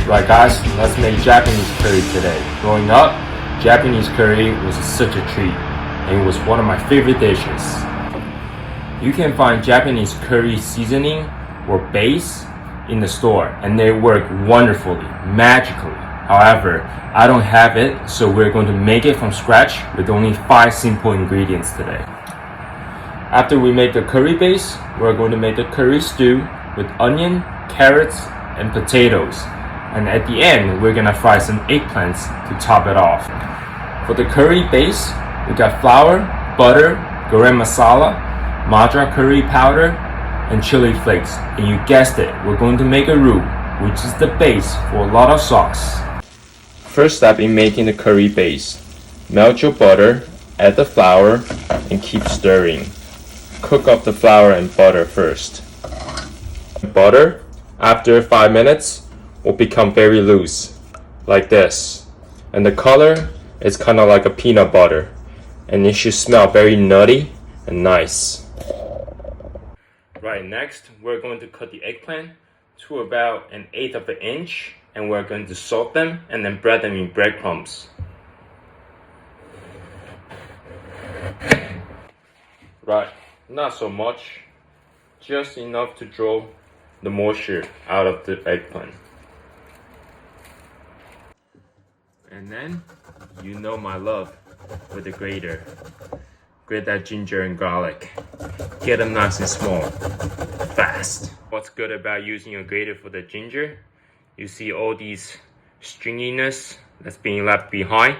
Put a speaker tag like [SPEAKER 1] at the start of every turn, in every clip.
[SPEAKER 1] Right guys, let's make Japanese curry today. Growing up, Japanese curry was such a treat and it was one of my favorite dishes. You can find Japanese curry seasoning or base in the store and they work wonderfully, magically. However, I don't have it, so we're going to make it from scratch with only 5 simple ingredients today. After we make the curry base, we're going to make the curry stew with onion, carrots, and potatoes. And at the end, we're gonna fry some eggplants to top it off. For the curry base, we got flour, butter, garam masala, Madras curry powder, and chili flakes. And you guessed it, we're going to make a roux, which is the base for a lot of sauce. First step in making the curry base. Melt your butter, add the flour, and keep stirring. Cook up the flour and butter first. Butter, after 5 minutes, will become very loose, like this. And the color is kind of like a peanut butter. And it should smell very nutty and nice. Right, next, we're going to cut the eggplant to about 1/8 of an inch. And we're going to salt them and then bread them in breadcrumbs. Right, not so much. Just enough to draw the moisture out of the eggplant. And then, you know my love with the grater. Grate that ginger and garlic. Get them nice and small, fast. What's good about using a grater for the ginger? You see all these stringiness that's being left behind?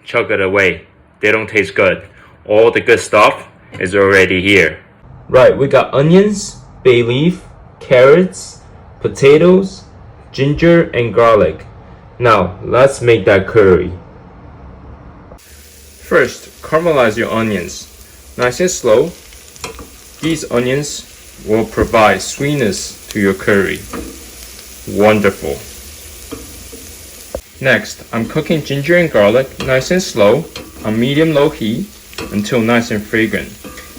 [SPEAKER 1] Chuck it away. They don't taste good. All the good stuff is already here. Right, we got onions, bay leaf, carrots, potatoes, ginger, and garlic. Now, let's make that curry. First, caramelize your onions. Nice and slow. These onions will provide sweetness to your curry. Wonderful. Next, I'm cooking ginger and garlic nice and slow on medium-low heat until nice and fragrant.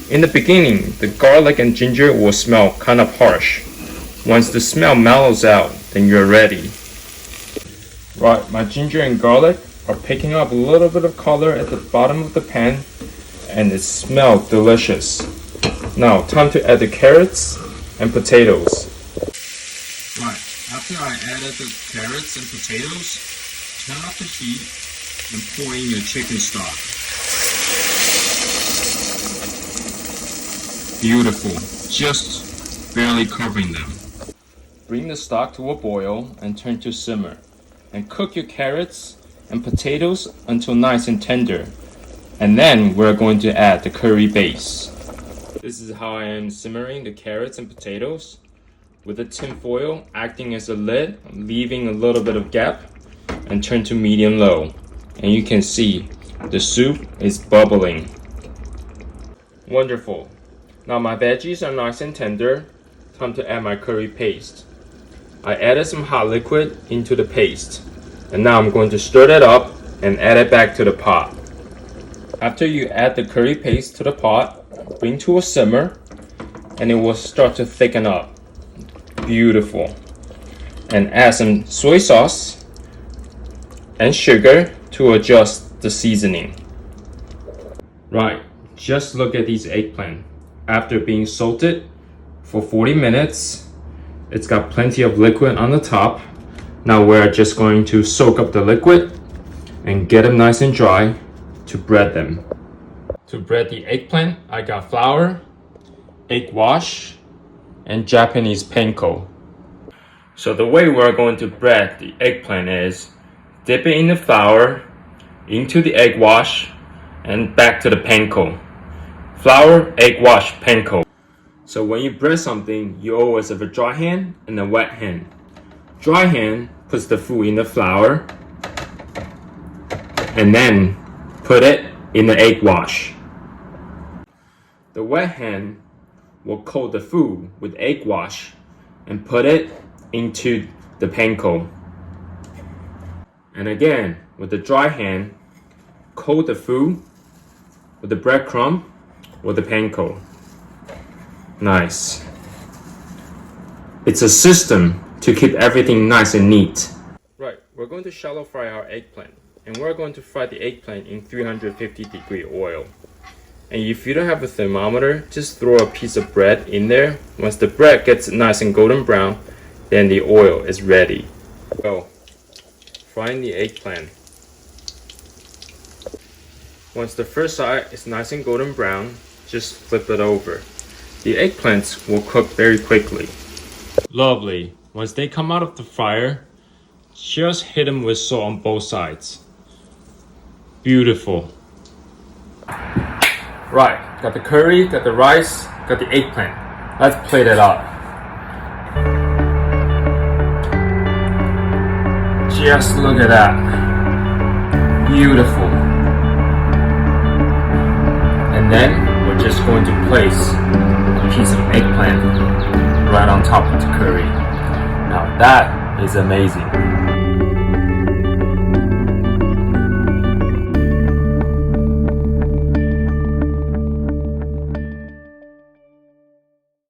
[SPEAKER 1] In the beginning, the garlic and ginger will smell kind of harsh. Once the smell mellows out, then you're ready. Right, my ginger and garlic are picking up a little bit of color at the bottom of the pan and it smells delicious. Now, time to add the carrots and potatoes. Right, after I added the carrots and potatoes, turn off the heat and pour in your chicken stock. Beautiful, just barely covering them. Bring the stock to a boil and turn to simmer. And cook your carrots and potatoes until nice and tender. And then we're going to add the curry base. This is how I am simmering the carrots and potatoes, with the tin foil acting as a lid, leaving a little bit of gap, and turn to medium-low. And you can see the soup is bubbling. Wonderful. Now my veggies are nice and tender. Time to add my curry paste. I added some hot liquid into the paste. And now I'm going to stir that up and add it back to the pot. After you add the curry paste to the pot, bring to a simmer and it will start to thicken up. Beautiful. And add some soy sauce and sugar to adjust the seasoning. Right, just look at these eggplant. After being salted for 40 minutes, it's got plenty of liquid on the top. Now we're just going to soak up the liquid and get them nice and dry to bread them. To bread the eggplant, I got flour, egg wash, and Japanese panko. So the way we're going to bread the eggplant is dip it in the flour, into the egg wash, and back to the panko. Flour, egg wash, panko. So when you bread something, you always have a dry hand and a wet hand. Dry hand puts the food in the flour and then put it in the egg wash. The wet hand will coat the food with egg wash and put it into the panko. And again, with the dry hand, coat the food with the breadcrumb or the panko. Nice. It's a system to keep everything nice and neat. we're going to shallow fry our eggplant. And we're going to fry the eggplant in 350-degree oil. And if you don't have a thermometer, just throw a piece of bread in there. Once the bread gets nice and golden brown, then the oil is ready. So, frying the eggplant. Once the first side is nice and golden brown, just flip it over. The eggplants will cook very quickly. Lovely. Once they come out of the fryer, just hit them with salt on both sides. Beautiful. Right, got the curry, got the rice, got the eggplant. Let's plate it up. Just look at that. Beautiful. And then we're just going to place a piece of eggplant right on top of the curry. Now that is amazing.